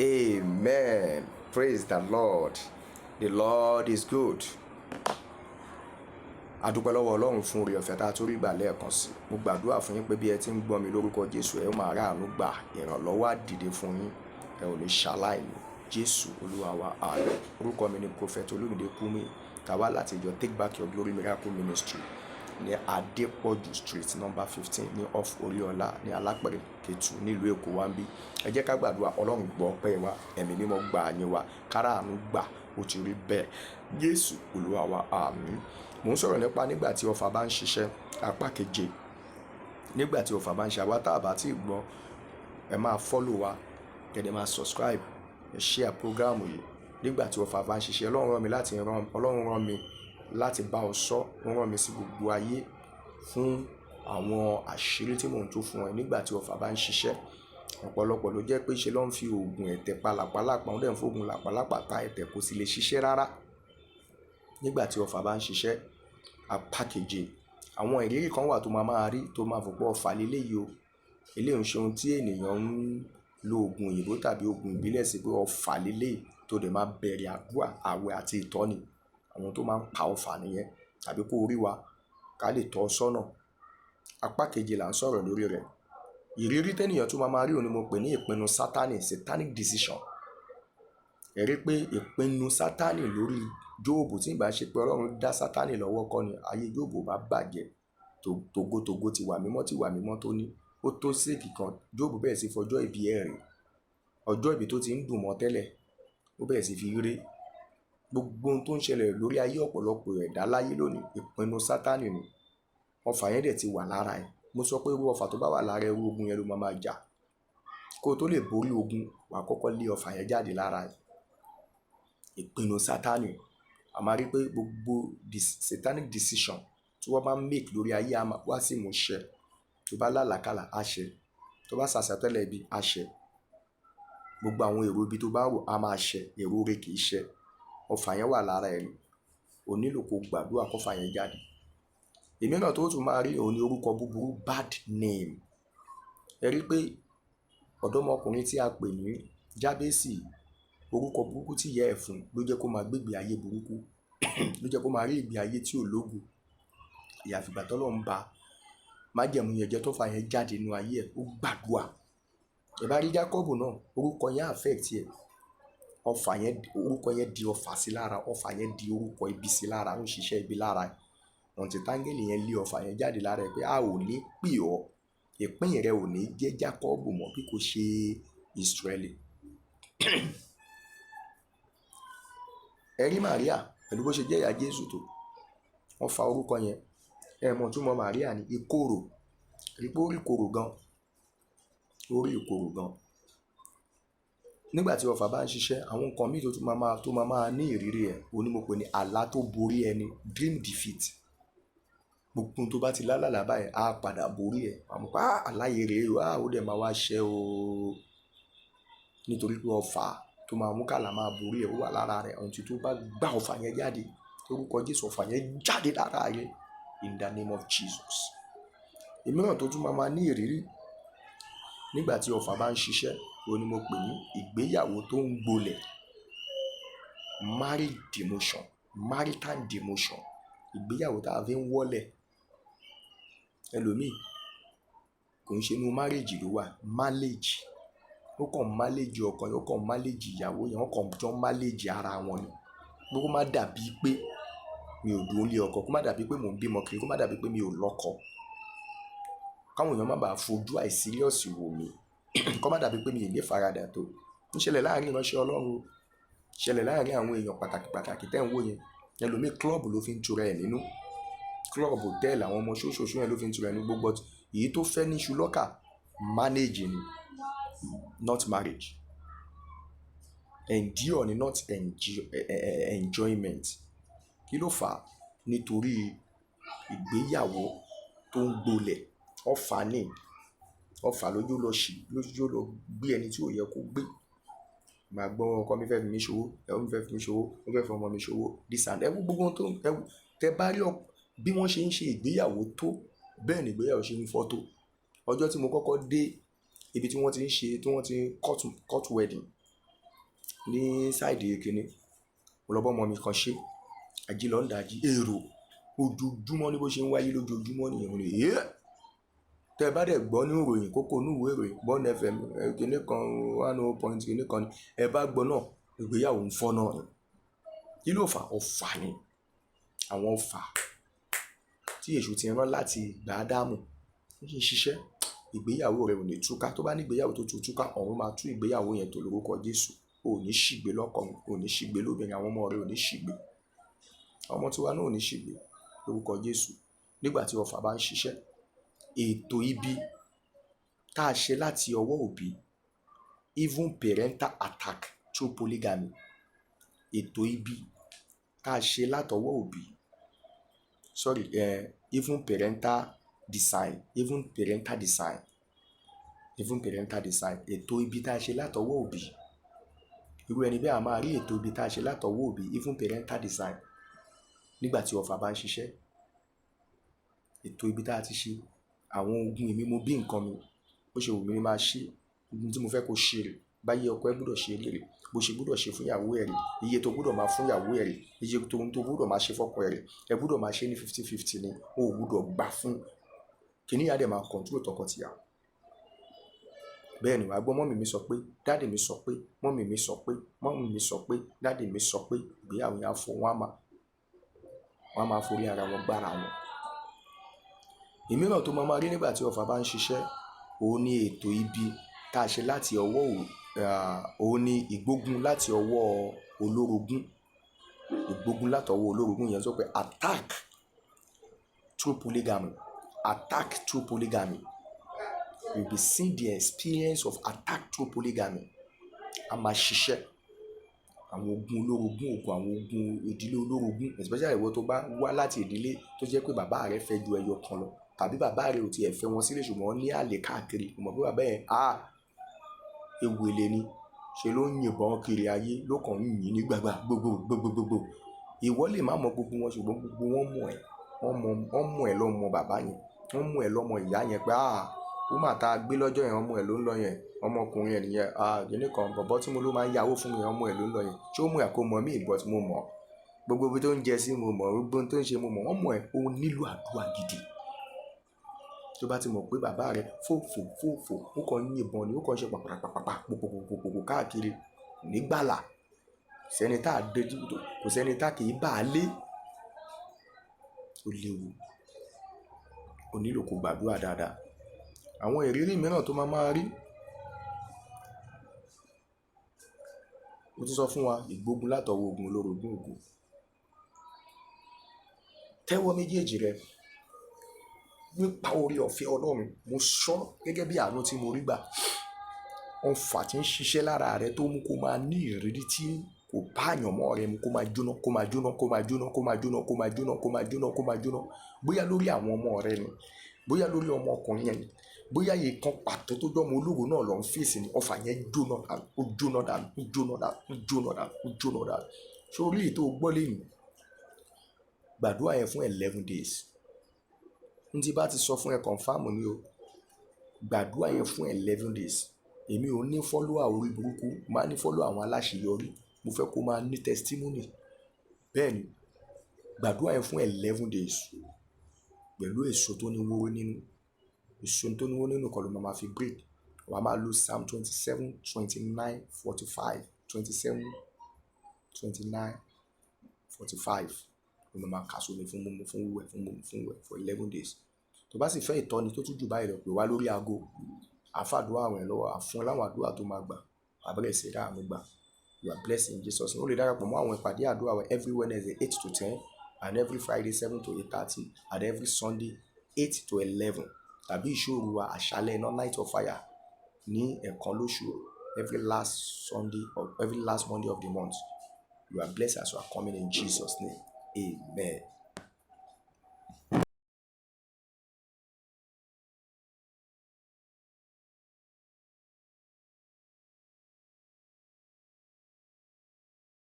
Amen. Praise the Lord. The Lord is good. A dúpẹ́ lọ́wọ́ Ọlọ́run fún oore ọ̀fẹ́ tá a tún rí gbà lẹ́ẹ̀kan sí. Mo gbàdúrà fún yín pé bí ẹ ti ń gbọ́ mi lórúkọ Jésù ẹ ó máa ráàánú gbà, ìrànlọ́wọ́ á dìde fún yín, ẹ ò ní ṣaláìní. Jésù Olúwa wa, àmín. Orúkọ mi ni Prophet Olúmídé Kúmúyì, tá wá láti ìjọ Take Back Your Glory Miracle Ministry ní Adépọ̀jù Street number 15 ní off Oríọlá ní Alápẹ̀rẹ̀ Kétu nílùú Èkó wa ń bí. Ẹ jẹ́ ká gbàdúrà. Ọlọ́run gbọ́ ọpẹ́ wa, ẹ̀mí mímọ́ gbà yín wa, káràánú gbà, ó ti rí bẹ́ẹ̀. Jésù Olúwa wa, àmín. Mò ń sọ̀rọ̀ nípa nígbà tí ọfà bá ń ṣiṣẹ́, apá keje. Nígbà tí ọfà bá ń ṣe, àwa tá a bá tí gbọ́, ẹ máa follow wa, kẹ́dẹ̀ máa subscribe, ẹ share program yìí. Nígbà tí ọfà bá ń ṣiṣẹ́, Ọlọ́run rán mi láti bá ọ sọ, ó rán mi sí gbogbo ayé fún àwọn àṣírí tí mò ń tú fún ẹ. Nígbà tí ọfà bá ń ṣiṣẹ́, ọ̀pọ̀lọpọ̀ ló jẹ́ pé ṣe ló ń fi oògùn ẹ̀tẹ̀ pa làpálàpá, wọ́n dẹ̀ ń fògùn làpálàpá ta ẹ̀tẹ̀ kò sì lè ṣiṣẹ́ rárá. Nígbà tí ọfà bá ń ṣiṣẹ́, apá keje, àwọn ìrírí kan wà tó máa rí tó máa fò pé ọfà leléyìí o. Eléyìí ń ṣe ohun tí ènìyàn ń lo oògùn òyìnbó tàbí oògùn ìbílẹ̀ sí pé ọfà leléyìí tó dẹ̀ máa bẹ̀rẹ̀ àdúrà, àwẹ̀ àti ìtọ́ni. Àwọn tó máa ń pa ọfà nìyẹn, tàbí kó rí wa ká lè tọ́ ọ sọ́nà. Apá keje là ń sọ̀rọ̀ lórí rẹ̀. Ìrírí tẹ́nìyàn tó máa rí òun ni mo pè ní ìpinnu Sátánì, satanic decision. Ẹ rí pé ìpinnu Sátánì lórí Jóòbù, tí ìbá ṣe pé Ọlọ́run dá Sátánì lọ́wọ́ kọ́ ni ayé Jóòbù bá bàjẹ́. Togotogo ti wà mímọ́ tó ní. Ó tó séèkì kan, Jóòbù bẹ̀rẹ̀ sí fọjọ́ ìbí ẹ̀rìn. Ọjọ́ ìbí tó ti ń dùn mọ́ tẹ́lẹ̀, ó bẹ̀rẹ̀ sí fi rí. Gbogbo ohun tó ń ṣẹlẹ̀ lórí ayé ọ̀pọ̀lọpọ̀ ẹ̀dá láyé lónìí, ìpinnu Sátánì ni. Ọfà yẹn dẹ̀ ti wà lára ẹ̀. Mo sọ pé irú ọfà tó bá wà lára irú ogun yẹn ló máa jà. Kó o tó lè borí ogun, wà á kọ́kọ́ lé ọfà yẹn jáde lára ẹ̀. Ìpinnu Sátánì. A máa rí pé gbogbo satanic decision tí wọ́n bá ń make lórí ayé a máa wá sí ìmúṣẹ. Tó bá lálàkàlà, á ṣẹ. Tó bá sàsàtẹ́lẹ̀ ibi, á ṣẹ. Gbogbo àwọn èrò ibi tó bá rò á máa ṣẹ. Èrò rẹ̀ kì í ṣẹ. Ọfà yẹn wà lára ẹ̀. O nílò kó gbàdúrà kó fà yẹn jáde. Èmi náà tó tún máa rí òun ní orúkọ búburú, bad name. Ẹ rí pé ọ̀dọ́mọkùnrin tí a pè ní Jábésì, orúkọ burúkú tí ìyá ẹ̀ fún ló jẹ́ kó máa gbégbé ayé burúkú, ló jẹ́ kó máa rí ìgbé ayé tí ò lógo. Ìyàfìgbà t'Ọlọ́run bá májẹ̀mú yẹn jẹ́ tó fà yẹn jáde nínú ayé ẹ̀, ó gbàdúrà. Ẹ bá rí Jákọ́bù náà, orúkọ yẹn affect ẹ̀. Ọfà yẹn, orúkọ yẹn di ọfà sí lára, ọfà yẹn di orúkọ ibi sí lára, ó ń ṣiṣẹ́ ibi lára ẹ̀. Ọ̀ǹtí táńgẹ́lì yẹn lé ọfà yẹn jáde lára ẹ̀ pé a ò ní pè ọ́, ìpín rẹ ò ní jẹ́ Jákọ́bù mọ́ bí kò ṣe Ísírẹ́lì. Ẹ rí Màríà pẹ̀lú bó ṣe jẹ́ ìyá Jésù tó, wọ́n fa orúkọ yẹn. Ẹ mọ̀ túmọ̀ Màríà ní ìkorò. Rí pé ó rí ìkorò gan. Ó rí ìkorò gan. Nígbà tí ọfà bá ń ṣiṣẹ́, àwọn nǹkan míì tó máa ní ìrírí ẹ̀, òun ni mo pè ní àlá tó borí ẹni, dream defeat. Gbogbo tó bá ti lálàlá báyìí, á padà borí ẹ̀. Àmọ́ pé àláyé rèé o, ó dẹ̀ máa wá ṣẹ́ o. Nítorí pé ọfà tó máa mú kàlà máa borí ẹ̀ ó wà lára rẹ̀. Ọ̀ǹtí tó bá gbá ọfà yẹn jáde, orúkọ Jésù, ọfà yẹn jáde lára rẹ̀ in the name of Jesus. Èmi náà tó tún máa ní ìrírí nígbà tí ọfà bá ń ṣiṣẹ́, òun ni mo pè ní ìgbéyàwó tó ń gbolẹ̀, marriage demotion, marital demotion. Ìgbéyàwó tá a fi ń wọ́lẹ̀. Ẹlòmíì kò ń ṣe inú marriage ló wà, marriage. Ó kàn marriage ọkọ yẹn, ó kàn marriage ìyàwó yẹn, ó kàn jọ marriage ara wọn ni. Kó má dàbí pé mi ò dúró lé ọkọ, kó má dàbí pé mò ń bímọ kiri, kó má dàbí pé mi ò lọ́kọ. Káwọn èèyàn má bàa fojú àìsíríọ̀sì wò mí. Kó má dàbí pé mi ò ní faradà tó. Ń ṣẹlẹ̀ láàárín ìránṣẹ́ Ọlọ́run, ṣẹlẹ̀ láàárín àwọn èèyàn pàtàkì tẹ́ ń wò yẹn. Ẹlòmíì club ló fi ń tura ẹ̀ nínú. Club hotel àwọn ọmọ ṣóṣoṣo yẹn ló fi ń tura ẹ̀ nínú gbogbo. Èyí tó fẹ́ ní iṣu lọ́kà, manage ni, not marriage. Endure ni, not enjoyment. Kí ló fà á? Nítorí ìgbéyàwó tó ń gbolẹ̀. Ọfà ni. Ọfà lójú lọ gbé ẹni tí ò yẹ kó gbé. Màá gbọ́ ọkọ mi fẹ́ fi mí ṣòwò, ẹ̀wọ̀n mi fẹ́ fi mí ṣòwò, ó fẹ́ fi ọmọ mi ṣòwò. Gbogbo ohun tó tẹ bá rí bí wọ́n ṣe ń ṣe ìgbéyàwó tó, bẹ́ẹ̀ ni ìgbéyàwó ṣe ń fọ́ tó. Ọjọ́ tí mo kọ́kọ́ dé ibi tí wọ́n ti ń court wedding, ní sáìdì kìíní mo lọ bọ́ ọmọ mi kan ṣe ají lọ ń dájí èrò ojoojúmọ́ ní bó ṣe ń wáyé lójoojúmọ́ nìyẹn ni tẹ́ ẹ bá dẹ̀ gbọ́ ní ìròyìn kókó ní ìwé ìròyìn Bond FM kìíní kan 10 kìíní kan ẹ bá gbọ́ náà ìgbéyàwó ń fọ́ náà ni kí ló fà ọ̀fà ni àwọn ọ̀fà tí èṣù ti rán láti ìgbà Ádámù ń ṣiṣẹ́ ìgbéyàwó rẹ̀ ò ní túká tó bá ní ìgbéyàwó tó túká ọ̀run máa tú ìgbéyàwó yẹn tó lórúkọ Jésù ò ní ṣìgbé lọ́kọ̀ọ̀run ò ní ṣìgbé lóbìnrin àwọn ọmọ rẹ̀ ò ní ṣìgbé ọmọ tiwa náà ò ní ṣìgbé lórúkọ Jésù nígbà tí ọ̀fà bá ń ṣiṣẹ́ ètò ibi tá a ṣe láti ọwọ́ òbí even parental attack through polygamy ètò ibi tá a ṣe látọwọ́ òbí even parental design ètò ibi tá a ṣe látọwọ́ òbí irú ẹni bẹ́ẹ̀ a máa rí ètò ibi tá a ṣe látọwọ́ òbí even parental design nígbà tí ọ̀fà bá ń ṣiṣẹ́ ètò ibi tá a ti ṣe àwọn ogun èmi mo bí nǹkan mi bó ṣe wù mí ni máa ṣe ogun tí mo fẹ́ kó ṣe rè báyé ọkọ ẹ gbọ́dọ̀ ṣe rè bó ṣe gbọ́dọ̀ ṣe fún ìyàwó ẹ̀ rè iye tó gbọ́dọ̀ máa fún ìyàwó ẹ̀ rè iye tó gbọ́dọ̀ máa ṣe fọ́kọ ẹ̀ rè ẹ gbọ́dọ̀ máa ṣe ní 50-50 ni o ò gbọ́dọ̀ gbà fún kíní yà dẹ̀ máa control tọkọtìyàwó bẹ́ẹ̀ ni wàá gbọ́ mọ́mì mi sọ pé dáàdì mi sọ pé mọ́mì mi sọ pé mọ́mì mi sọ pé dáàdì mi sọ pé ìgbéyàwó yẹn á fọ wọn á máa forí ara wọn gbára wọn. ìmíràn tó máa rí nígbà tí ọ̀fà bá ń ṣiṣẹ́ òun ni ètò ibi tá a ṣe láti ọwọ́ òun ni ìgbógun láti ọwọ́ olórogún yẹn sọ pé attack through polygamy you be seeing the experience of attack through polygamy a máa ṣiṣẹ́ àwọn ogun olórogún àwọn ogun ìdílé olórogún especially ìwọ tó bá wá láti ìdílé tó jẹ́ pé bàbá rẹ fẹ́ ju ẹyọ kan lọ tàbí bàbá rẹ ò tiẹ̀ fẹ́ wọn sílé ṣùgbọ́n ní àlè káàkiri mọ̀ pé bàbá yẹn ewu èlé ni ṣe ló ń yìnbọn kiri ayé ló kàn ń yìn ní gbàgbà gbogbo ìwọ lè má mọ gbogbo wọn ṣùgbọ́n gbogbo wọn mọ̀ ẹ́ wọ́n mọ̀ ẹ́ lọ́mọ bàbá yẹn wọ́n mọ̀ ẹ́ lọ́mọ ìyá yẹn pé ó mà tá a gbé lọ́jọ́ yẹn ọmọ ẹ̀ ló ń lọ yẹn ọmọkùnrin ẹ̀ nìyẹn kíní kan bọ̀bọ̀ tí mo ló máa ń yáwó fún mi ọmọ ẹ̀ ló ń lọ yẹn ṣé ó mú ẹ̀ kó mọ mí ìbọn tí mo mọ̀ gbogbo ibi tó ń jẹ sí mo mọ̀ gbogbo tó ń ṣe mo mọ̀ wọ́n mọ̀ ẹ́ ó nílò àdúrà gidi tó bá ti mọ̀ pé bàbá rẹ̀ fòfò ó kàn ń yìnbọn ni ó kàn ń ṣe pàpàpàpàpà pòpòpòpò káàkiri nígbàlà sẹ́ni tá a dé kò sẹ́ni tá kì í bá a lé ó léwu ó nílò kó gbàdúrà dáadáa àwọn ìrírí mìíràn tó máa rí mo ti sọ fún wa ìgbógun látọwọ́ ogun olórogún ogun tẹ́wọ́ méjèèjì rẹ nípa orí ọ̀fẹ́ Ọlọ́run mo sọ gẹ́gẹ́ bí àánú tí mo rí gbà ọ̀fà tí ń ṣiṣẹ́ lára rẹ tó mú kó máa ní ìrírí tí kò bá àyànmọ́ rẹ mu kó máa jóná bóyá lórí àwọn ọmọ rẹ ni bóyá lórí ọmọ ọkùnrin yẹn ni bóyá yìí kan pàtó tó jọ́ ọmọ ológo náà lọ ń fèsì ní ọ̀fà yẹn jóná dànù sórí èyí tó gbọ́ lẹ́yìn gbàdúrà yẹn fún 11 days n tí bá ti sọ fún ẹ confam ni o gbàdúrà yẹn fún 11 days èmi ò ní follower orí burúkú máa ní follow àwọn aláṣeyọrí mo fẹ́ kó máa ní testimony bẹ́ẹ̀ ni gbàdúrà yẹn fún 11 days pẹ̀lú èso tó ní wóró nínú kọ́ ló máa fi break wà á máa lo Psalm 27, 29, 45 27, 29, 45 ló máa kà sómi fún mímu fún wẹ̀ for 11 days tó bá sì fẹ́ ìtọ́ni tó tún jù báyìí lọ pé wá lórí aago àfàdúrà àwọn ẹ̀ lọ́wọ́ àfún láwọn àdúrà tó máa gbà àbẹ̀rẹ̀ sí ra àmúgbà you are blessed in Jesus ó lè darapọ̀ mọ́ àwọn ìpàdé àdúrà wa every Wednesday 8 to 10 and every Friday 7 to 8:30 and every Sunday 8 to 11 tàbí ìṣòro wa àṣálẹ́ iná night of fire ní ẹ̀kan lóṣù every last Sunday or every last Monday of the month. You are blessed as you are coming in Jesus' name. Amen.